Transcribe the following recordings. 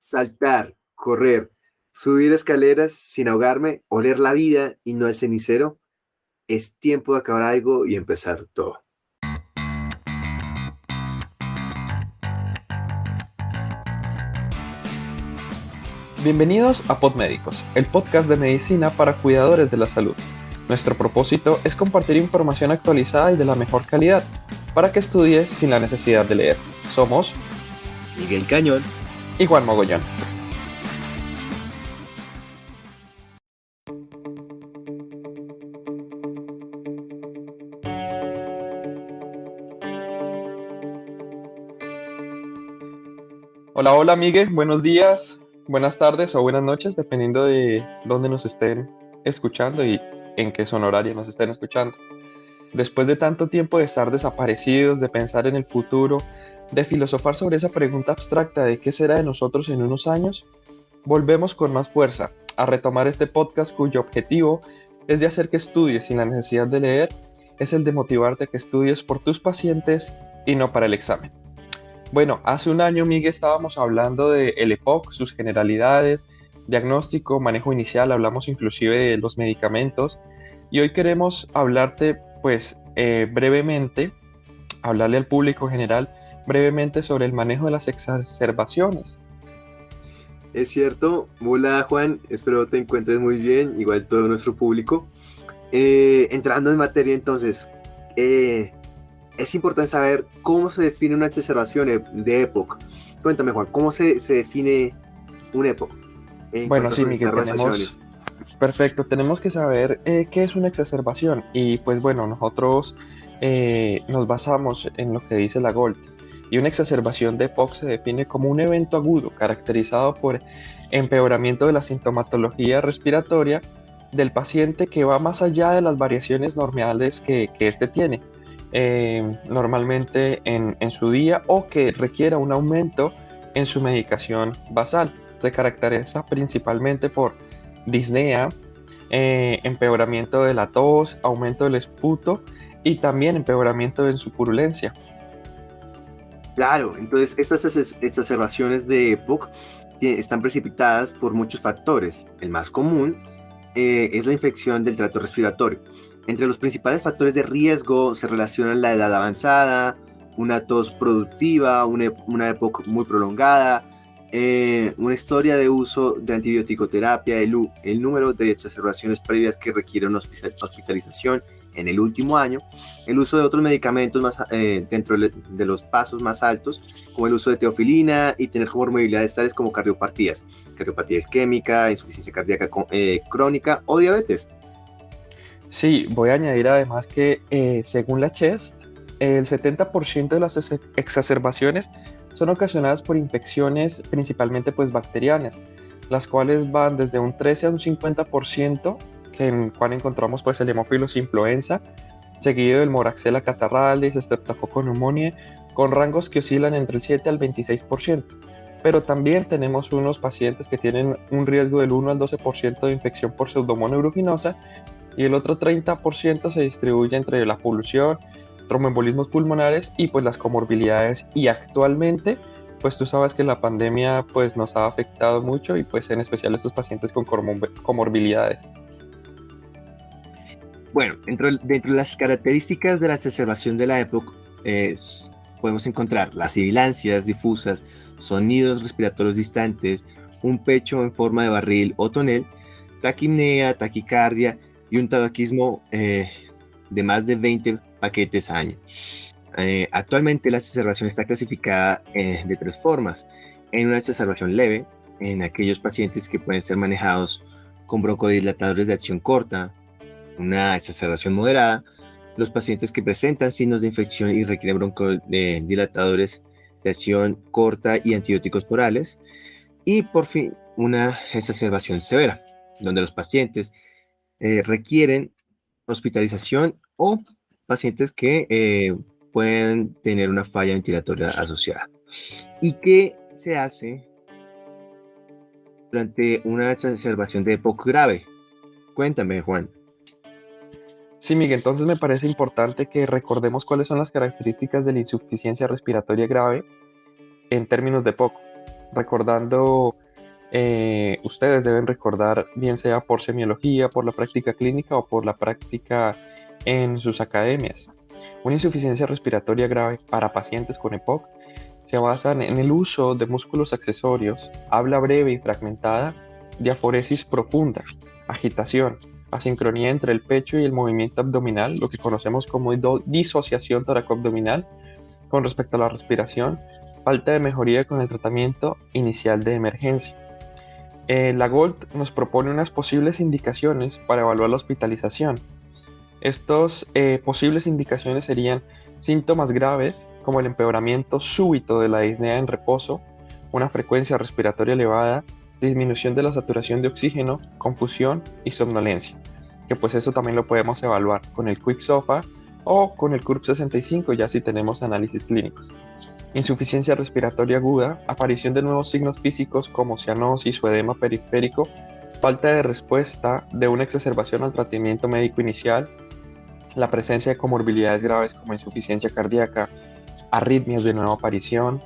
saltar, correr, subir escaleras sin ahogarme, oler la vida y no el cenicero. Es tiempo de acabar algo y empezar todo. Bienvenidos a Podmédicos, el podcast de medicina para cuidadores de la salud. Nuestro propósito es compartir información actualizada y de la mejor calidad para que estudies sin la necesidad de leer. Somos Miguel Cañón. y Juan Mogollón. Hola, hola Miguel, buenos días, buenas tardes o buenas noches, dependiendo de dónde nos estén escuchando y en qué zona horaria nos estén escuchando. Después de tanto tiempo de estar desaparecidos, de pensar en el futuro, de filosofar sobre esa pregunta abstracta de qué será de nosotros en unos años, volvemos con más fuerza a retomar este podcast cuyo objetivo es de hacer que estudies sin la necesidad de leer, es el de motivarte a que estudies por tus pacientes y no para el examen. Bueno, hace un año, Miguel, estábamos hablando de el EPOC, sus generalidades, diagnóstico, manejo inicial, hablamos inclusive de los medicamentos y hoy queremos hablarte, pues, brevemente, hablarle al público en general brevemente sobre el manejo de las exacerbaciones. Es cierto. Hola Juan, espero te encuentres muy bien, igual todo nuestro público. Entrando en materia entonces, es importante saber cómo se define una exacerbación de EPOC. Cuéntame Juan, ¿cómo se define un EPOC en Bueno, cuanto a sí, sus Miguel, exacerbaciones? tenemos que saber qué es una exacerbación y pues bueno, nosotros nos basamos en lo que dice la GOLT y una exacerbación de EPOC se define como un evento agudo caracterizado por empeoramiento de la sintomatología respiratoria del paciente que va más allá de las variaciones normales que éste tiene, normalmente en su día o que requiera un aumento en su medicación basal. Se caracteriza principalmente por disnea, empeoramiento de la tos, aumento del esputo y también empeoramiento en su purulencia. Claro, entonces estas exacerbaciones de EPOC están precipitadas por muchos factores. El más común es la infección del tracto respiratorio. Entre los principales factores de riesgo se relacionan la edad avanzada, una tos productiva, una EPOC muy prolongada, una historia de uso de antibiótico-terapia, el número de exacerbaciones previas que requieren hospitalización en el último año, el uso de otros medicamentos dentro de los pasos más altos, como el uso de teofilina y tener comorbilidades tales como cardiopatía isquémica, insuficiencia cardíaca crónica o diabetes. Sí, voy a añadir además que según la CHEST, el 70% de las exacerbaciones son ocasionadas por infecciones principalmente pues bacterianas, las cuales van desde un 13 a un 50%, en el cual encontramos pues el Haemophilus influenza, seguido del Moraxella catarrhalis, Streptococcus pneumoniae, con rangos que oscilan entre el 7 al 26%. Pero también tenemos unos pacientes que tienen un riesgo del 1 al 12% de infección por Pseudomonas aeruginosa y el otro 30% se distribuye entre la polución, tromboembolismos pulmonares y pues las comorbilidades. Y actualmente, pues tú sabes que la pandemia pues nos ha afectado mucho y pues en especial a estos pacientes con comorbilidades. Bueno, dentro de las características de la exacerbación de la EPOC podemos encontrar las sibilancias difusas, sonidos respiratorios distantes, un pecho en forma de barril o tonel, taquipnea, taquicardia y un tabaquismo de más de 20 paquetes al año. Actualmente la exacerbación está clasificada de tres formas. En una exacerbación leve, en aquellos pacientes que pueden ser manejados con broncodilatadores de acción corta. Una exacerbación moderada, los pacientes que presentan signos de infección y requieren broncodilatadores de acción corta y antibióticos orales. Y por fin, una exacerbación severa, donde los pacientes requieren hospitalización o pacientes que pueden tener una falla ventilatoria asociada. ¿Y qué se hace durante una exacerbación de EPOC grave? Cuéntame, Juan. Sí, Miguel, entonces me parece importante que recordemos cuáles son las características de la insuficiencia respiratoria grave en términos de EPOC. recordando, ustedes deben recordar, bien sea por semiología, por la práctica clínica o por la práctica en sus academias. Una insuficiencia respiratoria grave para pacientes con EPOC se basa en el uso de músculos accesorios, habla breve y fragmentada, diaforesis profunda, agitación, asincronía entre el pecho y el movimiento abdominal, lo que conocemos como disociación toracoabdominal con respecto a la respiración, falta de mejoría con el tratamiento inicial de emergencia. La GOLD nos propone unas posibles indicaciones para evaluar la hospitalización. Estas posibles indicaciones serían síntomas graves como el empeoramiento súbito de la disnea en reposo, una frecuencia respiratoria elevada, disminución de la saturación de oxígeno, confusión y somnolencia, que pues eso también lo podemos evaluar con el Quick SOFA o con el CURB 65 ya si tenemos análisis clínicos. Insuficiencia respiratoria aguda, aparición de nuevos signos físicos como cianosis o edema periférico, falta de respuesta de una exacerbación al tratamiento médico inicial, la presencia de comorbilidades graves como insuficiencia cardíaca, arritmias de nueva aparición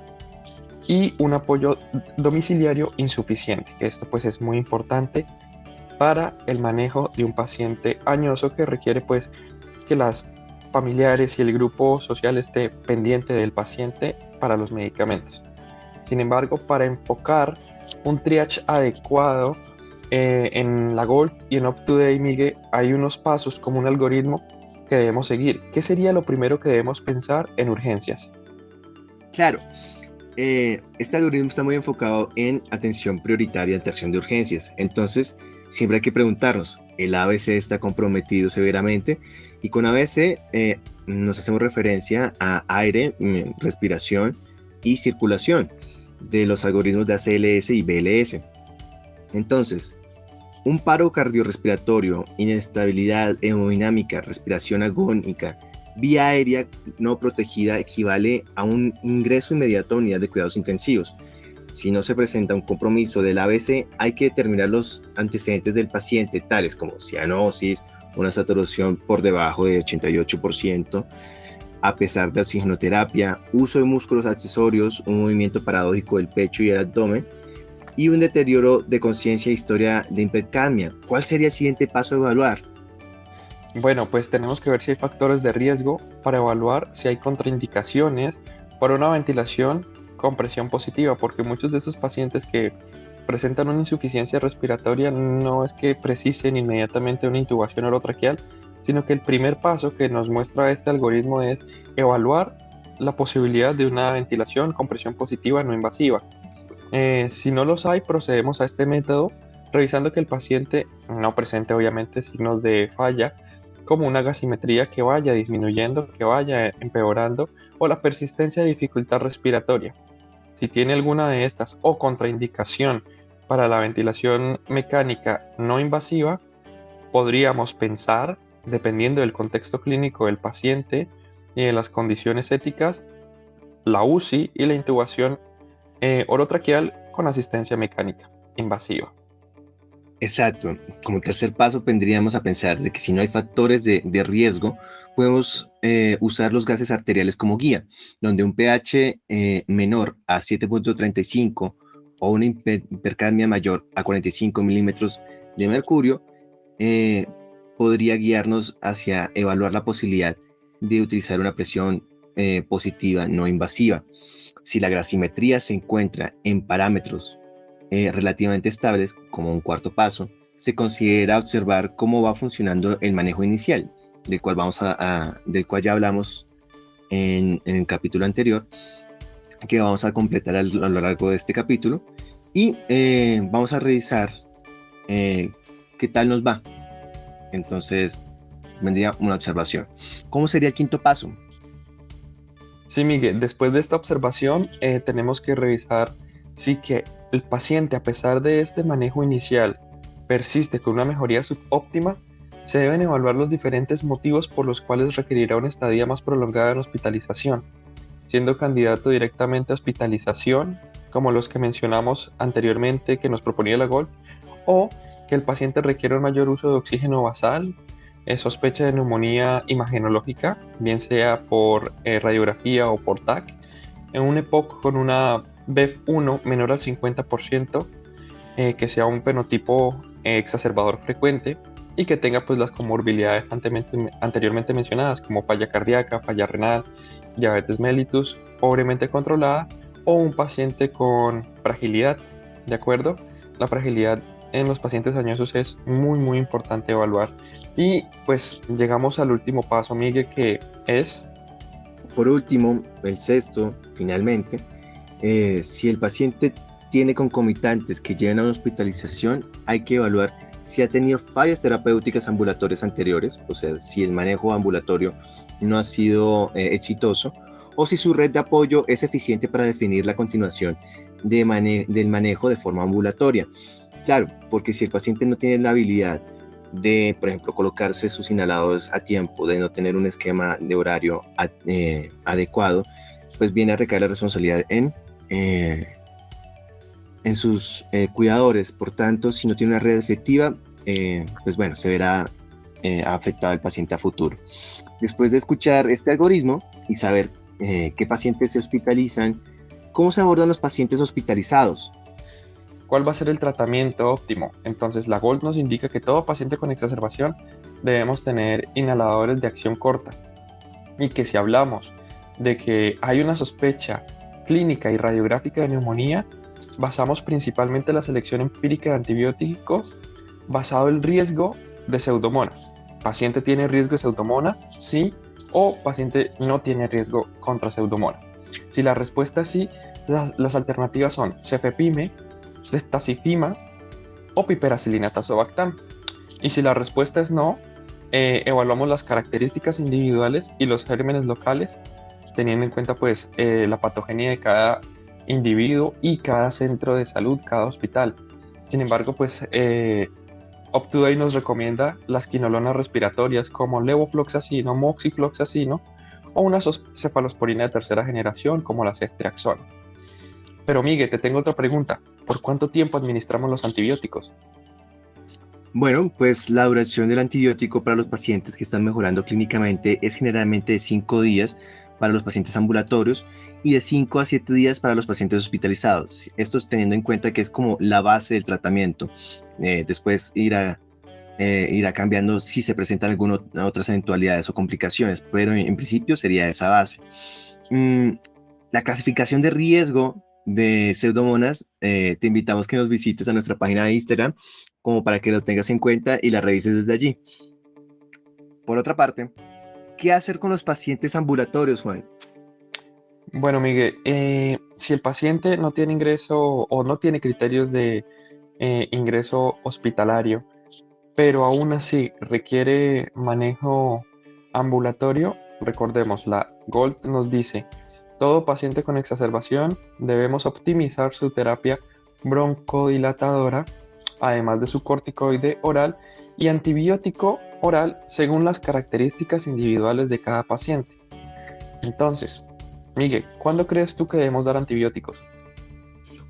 y un apoyo domiciliario insuficiente, que esto pues es muy importante para el manejo de un paciente añoso que requiere pues que las familiares y el grupo social esté pendiente del paciente para los medicamentos. Sin embargo, para enfocar un triage adecuado en la GOLD y en UpToDate, Miguel, hay unos pasos como un algoritmo que debemos seguir. ¿Qué sería lo primero que debemos pensar en urgencias? Claro, este algoritmo está muy enfocado en atención prioritaria en atención de urgencias. Entonces, siempre hay que preguntarnos, ¿el ABC está comprometido severamente? Y con ABC nos hacemos referencia a aire, respiración y circulación de los algoritmos de ACLS y BLS. Entonces, un paro cardiorrespiratorio, inestabilidad hemodinámica, respiración agónica, vía aérea no protegida equivale a un ingreso inmediato a unidad de cuidados intensivos. Si no se presenta un compromiso del ABC, hay que determinar los antecedentes del paciente, tales como cianosis, una saturación por debajo de 88%, a pesar de oxigenoterapia, uso de músculos accesorios, un movimiento paradójico del pecho y el abdomen, y un deterioro de conciencia e historia de hipercapnia. ¿Cuál sería el siguiente paso a evaluar? Bueno, pues tenemos que ver si hay factores de riesgo para evaluar si hay contraindicaciones para una ventilación con presión positiva, porque muchos de esos pacientes que presentan una insuficiencia respiratoria no es que precisen inmediatamente una intubación orotraqueal, sino que el primer paso que nos muestra este algoritmo es evaluar la posibilidad de una ventilación con presión positiva no invasiva. Si no los hay, procedemos a este método revisando que el paciente no presente obviamente signos de falla, como una gasimetría que vaya disminuyendo, que vaya empeorando, o la persistencia de dificultad respiratoria. Si tiene alguna de estas o contraindicación para la ventilación mecánica no invasiva, podríamos pensar, dependiendo del contexto clínico del paciente y de las condiciones éticas, la UCI y la intubación orotraqueal con asistencia mecánica invasiva. Exacto. Como tercer paso, vendríamos a pensar de que si no hay factores de riesgo, podemos usar los gases arteriales como guía, donde un pH menor a 7.35 o una hipercapnia mayor a 45 milímetros de mercurio podría guiarnos hacia evaluar la posibilidad de utilizar una presión positiva no invasiva. Si la grasimetría se encuentra en parámetros relativamente estables, como un cuarto paso, se considera observar cómo va funcionando el manejo inicial, del cual, del cual ya hablamos en el capítulo anterior, que vamos a completar a lo largo de este capítulo, y vamos a revisar qué tal nos va. Entonces, vendría una observación. ¿Cómo sería el quinto paso? Sí, Miguel, después de esta observación tenemos que revisar si que el paciente, a pesar de este manejo inicial, persiste con una mejoría subóptima, se deben evaluar los diferentes motivos por los cuales requerirá una estadía más prolongada en hospitalización, siendo candidato directamente a hospitalización, como los que mencionamos anteriormente que nos proponía la GOLD, o que el paciente requiere un mayor uso de oxígeno basal, sospecha de neumonía imagenológica, bien sea por radiografía o por TAC, en un EPOC con una BEF1 menor al 50%, que sea un fenotipo exacerbador frecuente y que tenga pues las comorbilidades anteriormente mencionadas como falla cardíaca, falla renal, diabetes mellitus pobremente controlada o un paciente con fragilidad, ¿de acuerdo? La fragilidad en los pacientes añosos es muy importante evaluar. Y pues llegamos al último paso, Miguel, que es... Por último, el sexto, finalmente, si el paciente tiene concomitantes que llevan a una hospitalización, hay que evaluar si ha tenido fallas terapéuticas ambulatorias anteriores, o sea, si el manejo ambulatorio no ha sido exitoso, o si su red de apoyo es eficiente para definir la continuación del manejo de forma ambulatoria. Claro, porque si el paciente no tiene la habilidad de, por ejemplo, colocarse sus inhaladores a tiempo, de no tener un esquema de horario adecuado, pues viene a recaer la responsabilidad en sus cuidadores. Por tanto, si no tiene una red efectiva, pues bueno, se verá afectado el paciente a futuro. Después de escuchar este algoritmo y saber qué pacientes se hospitalizan, ¿cómo se abordan los pacientes hospitalizados? ¿Cuál va a ser el tratamiento óptimo? Entonces, la GOLD nos indica que todo paciente con exacerbación debemos tener inhaladores de acción corta y que si hablamos de que hay una sospecha clínica y radiográfica de neumonía, basamos principalmente la selección empírica de antibióticos basado en riesgo de pseudomonas. ¿Paciente tiene riesgo de pseudomonas? Sí. ¿O paciente no tiene riesgo contra pseudomonas? Si la respuesta es sí, las alternativas son cefepime, ceftazifima o piperacilina tazobactam. Y si la respuesta es no, evaluamos las características individuales y los gérmenes locales, teniendo en cuenta pues la patogenia de cada individuo y cada centro de salud, cada hospital. Sin embargo, pues UpToDate nos recomienda las quinolonas respiratorias como levofloxacino, moxifloxacino o una cefalosporina de tercera generación como la ceftriaxona. Pero Miguel, te tengo otra pregunta. ¿Por cuánto tiempo administramos los antibióticos? Bueno, pues la duración del antibiótico para los pacientes que están mejorando clínicamente es generalmente de 5 días para los pacientes ambulatorios y de 5 a 7 días para los pacientes hospitalizados. Esto es teniendo en cuenta que es como la base del tratamiento. Después irá cambiando si se presentan algunas otras eventualidades o complicaciones, pero en principio sería esa base. La clasificación de riesgo de Pseudomonas, te invitamos que nos visites a nuestra página de Instagram como para que lo tengas en cuenta y la revises desde allí. Por otra parte, ¿qué hacer con los pacientes ambulatorios, Juan? Bueno, Miguel, si el paciente no tiene ingreso o no tiene criterios de ingreso hospitalario, pero aún así requiere manejo ambulatorio, recordemos, la GOLD nos dice, todo paciente con exacerbación debemos optimizar su terapia broncodilatadora, además de su corticoide oral y antibiótico oral según las características individuales de cada paciente. Entonces, Miguel, ¿cuándo crees tú que debemos dar antibióticos?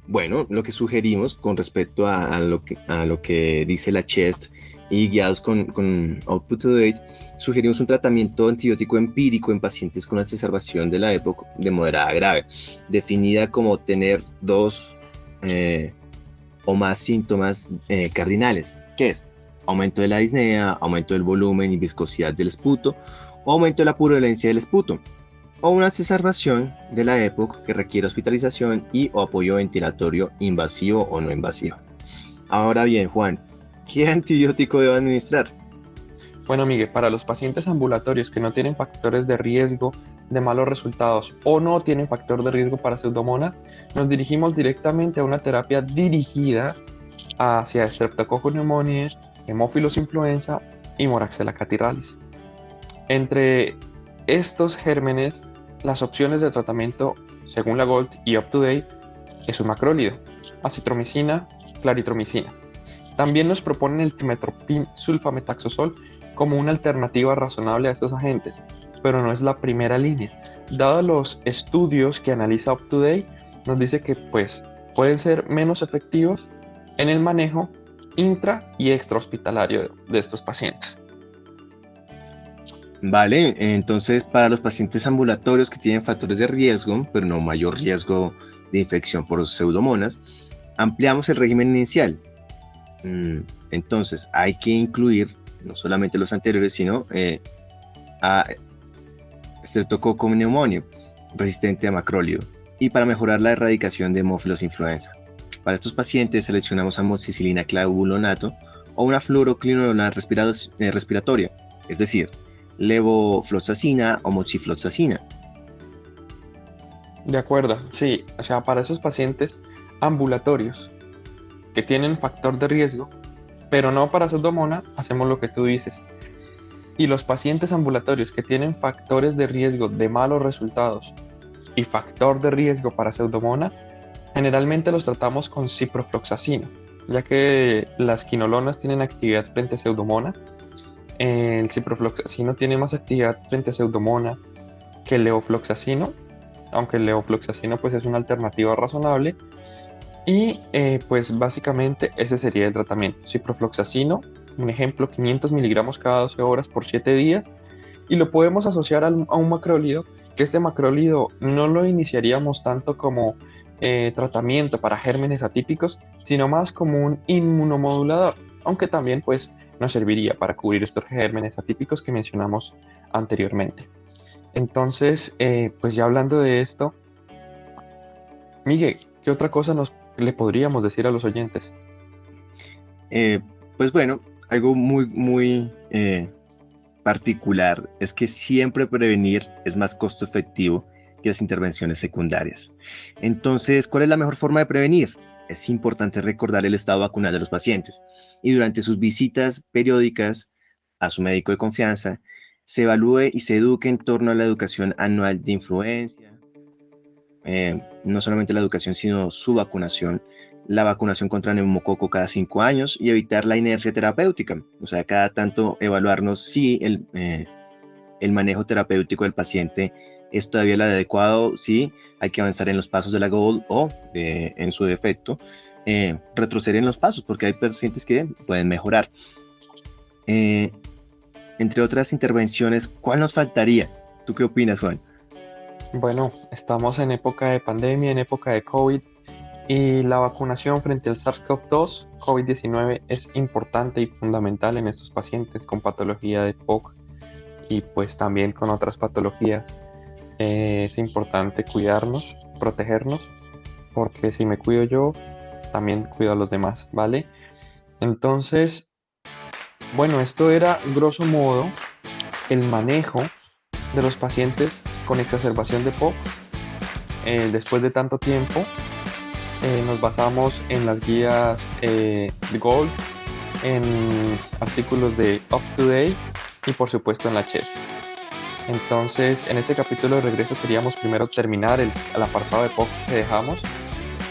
Bueno, lo que sugerimos con respecto a lo que dice la CHEST y guiados con Output to Date, sugerimos un tratamiento antibiótico empírico en pacientes con exacerbación de la época de moderada a grave, definida como tener 2 o más síntomas cardinales, que es aumento de la disnea, aumento del volumen y viscosidad del esputo, o aumento de la purulencia del esputo, o una exacerbación de la época que requiere hospitalización y o apoyo ventilatorio invasivo o no invasivo. Ahora bien, Juan, ¿qué antibiótico debo administrar? Bueno, Miguel, para los pacientes ambulatorios que no tienen factores de riesgo de malos resultados o no tienen factor de riesgo para pseudomonas, nos dirigimos directamente a una terapia dirigida hacia Streptococcus pneumoniae, Haemophilus influenza y Moraxella catarrhalis. Entre estos gérmenes, las opciones de tratamiento, según la GOLD y UpToDate, es un macrólido, acitromicina, claritromicina. También nos proponen el trimestoprim sulfametaxazol como una alternativa razonable a estos agentes, pero no es la primera línea. Dados los estudios que analiza UpToDate, nos dice que pues, pueden ser menos efectivos en el manejo intra y extrahospitalario de estos pacientes. Vale, entonces para los pacientes ambulatorios que tienen factores de riesgo, pero no mayor riesgo de infección por pseudomonas, ampliamos el régimen inicial. Entonces hay que incluir no solamente los anteriores, sino a Streptococcus pneumoniae, resistente a macróleo, y para mejorar la erradicación de Haemophilus influenza. Para estos pacientes seleccionamos amoxicilina clavulonato o una fluoroquinolona respiratoria, es decir, levofloxacina o moxifloxacina. De acuerdo, sí, o sea, para esos pacientes ambulatorios que tienen factor de riesgo, pero no para Pseudomonas, hacemos lo que tú dices. Y los pacientes ambulatorios que tienen factores de riesgo de malos resultados y factor de riesgo para Pseudomonas, generalmente los tratamos con ciprofloxacina, ya que las quinolonas tienen actividad frente a Pseudomonas. El ciprofloxacino tiene más actividad frente a Pseudomonas que el levofloxacino, aunque el levofloxacino pues es una alternativa razonable. Y pues básicamente ese sería el tratamiento. Ciprofloxacino, un ejemplo, 500 miligramos cada 12 horas por 7 días. Y lo podemos asociar a un macrólido, que este macrólido no lo iniciaríamos tanto como tratamiento para gérmenes atípicos, sino más como un inmunomodulador, aunque también pues nos serviría para cubrir estos gérmenes atípicos que mencionamos anteriormente. Entonces, pues ya hablando de esto, Miguel, ¿qué otra cosa le podríamos decir a los oyentes? Pues bueno, algo muy particular es que siempre prevenir es más costo efectivo que las intervenciones secundarias. Entonces, ¿cuál es la mejor forma de prevenir? Es importante recordar el estado vacunal de los pacientes y durante sus visitas periódicas a su médico de confianza, se evalúe y se eduque en torno a la educación anual de influenza, no solamente la educación, sino su vacunación, la vacunación contra neumococo cada 5 años y evitar la inercia terapéutica, o sea, cada tanto evaluarnos si el manejo terapéutico del paciente es todavía el adecuado, si hay que avanzar en los pasos de la GOLD o, en su defecto, retroceder en los pasos, porque hay pacientes que pueden mejorar. Entre otras intervenciones, ¿cuál nos faltaría? ¿Tú qué opinas, Juan? Bueno, estamos en época de pandemia, en época de COVID, y la vacunación frente al SARS-CoV-2, COVID-19, es importante y fundamental en estos pacientes con patología de POC y pues también con otras patologías. Es importante cuidarnos, protegernos, porque si me cuido yo, también cuido a los demás, ¿vale? Entonces, bueno, esto era grosso modo el manejo de los pacientes con exacerbación de POC. Después de tanto tiempo, nos basamos en las guías de GOLD, en artículos de Up to Date y por supuesto en la CHEST. Entonces, en este capítulo de regreso queríamos primero terminar el apartado de POC que dejamos,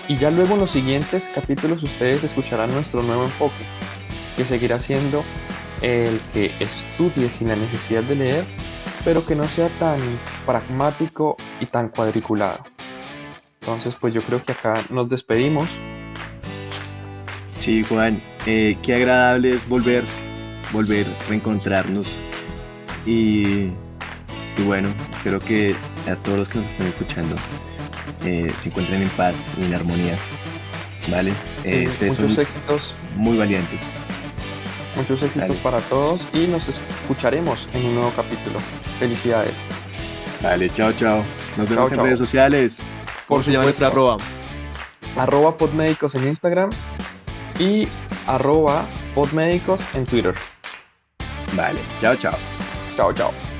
y ya luego en los siguientes capítulos ustedes escucharán nuestro nuevo enfoque, que seguirá siendo el que estudie sin la necesidad de leer, pero que no sea tan pragmático y tan cuadriculado. Entonces, pues yo creo que acá nos despedimos. Sí, Juan, qué agradable es volver a reencontrarnos y bueno, espero que a todos los que nos están escuchando se encuentren en paz y en armonía, ¿vale? Sí, Ustedes muchos son éxitos. muy valientes. Muchos éxitos Dale. para todos y nos escucharemos en un nuevo capítulo. Felicidades. Vale, chao, chao. Nos vemos en chao. redes sociales. ¿Cómo se llama nuestra arroba? @podmédicos en Instagram y @podmédicos en Twitter. Vale, chao, chao. Chao, chao.